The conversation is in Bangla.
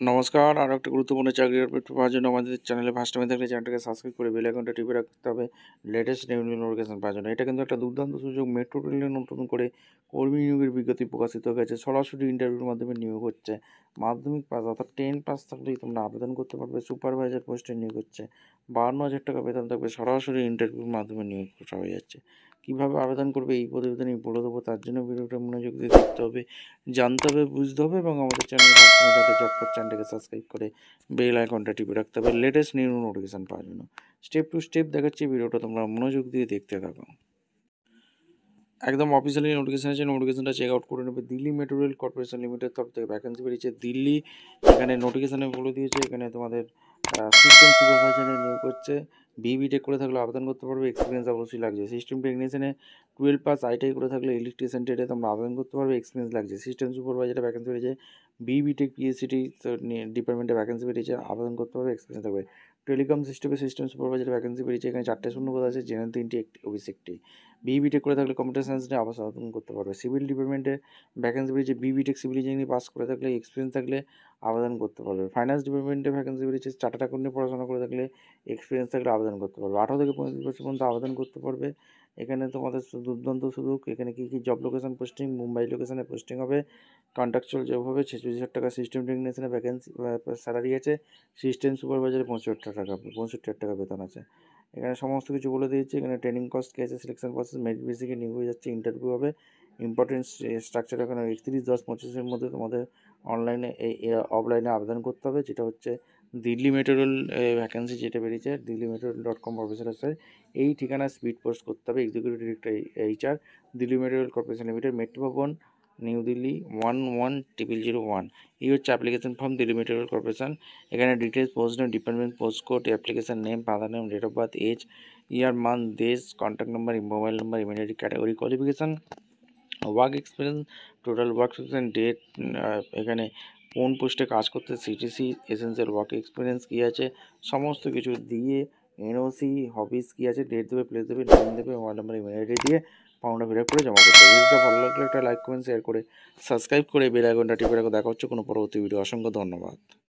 নমস্কার, আরও একটা গুরুত্বপূর্ণ চাকরির আপডেট পাওয়ার জন্য আমাদের চ্যানেলে ফার্স্ট টাইমে থাকলে চ্যানেলটাকে সাবস্ক্রাইব করে বেল আইকনটা টিপে রাখতে হবে লেটেস্ট নিউ নোটিফিকেশন পাওয়ার জন্য। এটা কিন্তু একটা দুর্দান্ত সুযোগ। মেট্রো রেলে নতুন করে কর্মী নিয়োগের বিজ্ঞপ্তি প্রকাশিত হয়েছে। সরাসরি ইন্টারভিউর মাধ্যমে নিয়োগ হচ্ছে। মাধ্যমিক পাস অর্থাৎ 10 পাস থাকলেই তোমরা আবেদন করতে পারবে। সুপারভাইজার পোস্টে নিয়োগ হচ্ছে। 52,000 টাকা বেতন থাকবে। সরাসরি ইন্টারভিউর মাধ্যমে নিয়োগ করা হয়ে যাচ্ছে। কীভাবে আবেদন করবে এই প্রতিবেদনে বলে দেবো, তার জন্য ভিডিওটা মনোযোগ দিয়ে দেখতে হবে, জানতে হবে, বুঝতে হবে এবং আমাদের চ্যানেলে সবসময় থাকতে চটপট চ্যানেলটাকে সাবস্ক্রাইব করে বেল আইকনটা টিপে রাখতে হবে লেটেস্ট নিউ নোটিফিকেশান পাওয়ার জন্য। স্টেপ টু স্টেপ দেখাচ্ছি, ভিডিওটা তোমরা মনোযোগ দিয়ে দেখতে থাকো। একদম অফিসিয়ালি নোটিফিকেশান আছে, নোটিফিকেশানটা চেক আউট করে নেবে। Delhi metro rail corporation limited তরফ থেকে ভ্যাকেন্সি বেরিয়েছে দিল্লি। এখানে নোটিফিকেশানে বলে দিয়েছে এখানে তোমাদের সিস্টেম সুপারভাইজারে নিয়োগ করছে। বিবিটেক করে থাকলে আবেদন করতে পারবে। এক্সপিরিয়েন্স অবশ্যই লাগছে। সিস্টেম টেকনিশিয়ানে 12 পাস আইটিআই করে থাকলে ইলেকট্রিশিয়ান ট্রেডে তোমরা আবেদন করতে পারবে। এক্সপিরিয়েন্স লাগছে। সিস্টেম সুপারভাইজারে ভ্যাকেন্সি বেরিয়েছে। বিবিটেক পিএসসিটি ডিপার্টমেন্টে ভ্যাকেন্সি বেরিয়েছে, আবেদন করতে পারবে। এক্সপিরিয়েন্স থাকবে। টেলিকম সিস্টেমে সিস্টেম সুপারভাইজারে ভ্যাকেন্সি বেরিয়েছে। এখানে 4টে শূন্যপদ আছে, জেনারেল 3টি, ওবিসি 1টি। বিবিটেক করে থাকলে কম্পিউটার সায়েন্স নিয়ে আবেদন করতে পারবে। সিভিল ডিপার্টমেন্টে ভ্যাকেন্সি বেরিয়েছে। বিবিটেক সিভিল ইঞ্জিনিয়ারিং পাস করে থাকলে, এক্সপিরিয়েন্স থাকলে আবেদন করতে পারবে। ফাইন্যান্স ডিপার্টমেন্টে ভ্যাকেন্সি বেরিয়েছে। চার্টার্ড অ্যাকাউন্ট নিয়ে পড়াশোনা করে থাকলে, এক্সপিরিয়েন্স থাকলে আবেদন করতে পারবে। 18 থেকে 35 বছর পর্যন্ত আবেদন করতে পারবে। এখানে তোমাদের দুর্দান্ত সুযোগ। এখানে কী জব লোকেশন পোস্টিং, মুম্বাই লোকেশনে পোস্টিং হবে। কন্ট্রাকচুয়াল জব হবে। 46,000 টাকা সিস্টেম টেকনিশিয়ানে ভ্যাকেন্সি স্যালারি আছে। সিস্টেম সুপারভাইজারে 65,000 টাকা বেতন আছে। এখানে সমস্ত কিছু বলে দিয়েছে। এখানে ট্রেনিং কস্ট কী আছে, সিলেকশন প্রসেস, মেরিট বেসিকে নিয়োগ হয়ে যাচ্ছে, ইন্টারভিউ হবে। ইম্পর্টেন্ট স্ট্রাকচার এখানে 31/10/25 মধ্যে তোমাদের অনলাইনে অফলাইনে আবেদন করতে হবে, যেটা হচ্ছে দিল্লি মেট্রো রেল ভ্যাকেন্সি যেটা বেরিয়েছে diglimetrorel.com অফিসিয়াল ওয়েবসাইট। এই ঠিকানায় স্পিড পোস্ট করতে হবে। Executive director HR, Delhi metro rail corporation limited, metro Bhawan, new Delhi 110001। এই হচ্ছে application form Delhi metro rail corporation. এখানে details, post name, department, post code, application name, father name, date of birth, age, year, month, দেশ, contact number, mobile number, email ID, category, qualification, work experience, total work experience, date, এখানে কোন পোস্টে কাজ করতে, সিটিসি, এসেন্সিয়াল ওয়ার্ক এক্সপিরিয়েন্স কী আছে, সমস্ত কিছু দিয়ে এনওসি, হবিস কী আছে, ডেট দেবে, প্লেস দেবে, নেম দেবে, মোবাইল নাম্বার, ইমেল আইডি দিয়ে ফর্মটা ফিল আপ করে জমা করতে হবে। ভিডিওটা ভালো লাগলে একটা লাইক, কমেন্ট, শেয়ার করে সাবস্ক্রাইব করে বেল আইকনটা টিপে রাখো। দেখা হচ্ছে কোনো পরবর্তী ভিডিও। অসংখ্য ধন্যবাদ।